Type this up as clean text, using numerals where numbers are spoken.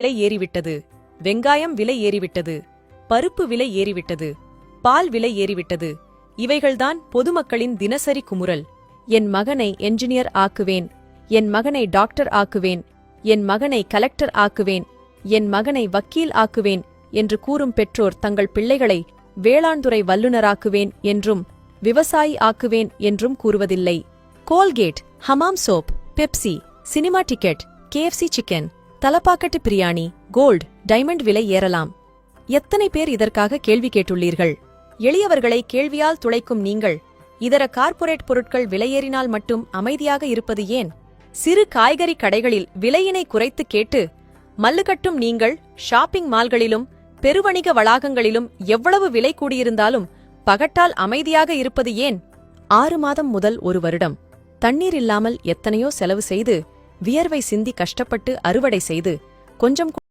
விலை ஏறிவிட்டது, வெங்காயம் விலை ஏறிவிட்டது, பருப்பு விலை ஏறிவிட்டது, பால் விலை ஏறிவிட்டது. இவைகள்தான் பொதுமக்களின் தினசரி குமுறல். என் மகனை என்ஜினியர் ஆக்குவேன், என் மகனை டாக்டர் ஆக்குவேன், என் மகனை கலெக்டர் ஆக்குவேன், என் மகனை வக்கீல் ஆக்குவேன் என்று கூறும் பெற்றோர் தங்கள் பிள்ளைகளை வேளாண்துறை வல்லுநராக்குவேன் என்றும் விவசாயி ஆக்குவேன் என்றும் கூறுவதில்லை. Colgate, Hamam soap, Pepsi, cinema ticket, KFC chicken, Thalappakatti biryani, gold, diamond விலை ஏறலாம். எத்தனை பேர் இதற்காக கேள்வி கேட்டுள்ளீர்கள்? எளியவர்களை கேள்வியால் துளைக்கும் நீங்கள் இதர கார்ப்பரேட் பொருட்கள் விலையேறினால் மட்டும் அமைதியாக இருப்பது ஏன்? சிறு காய்கறி கடைகளில் விலையினை குறைத்து கேட்டு மல்லுகட்டும் நீங்கள் ஷாப்பிங் மால்களிலும் பெருவணிக வளாகங்களிலும் எவ்வளவு விலை கூடியிருந்தாலும் பகட்டால் அமைதியாக இருப்பது ஏன்? 6 மாதம் முதல் 1 வருடம் தண்ணீர் இல்லாமல் எத்தனையோ செலவு செய்து வியர்வை சிந்தி கஷ்டப்பட்டு அறுவடை செய்து கொஞ்சம்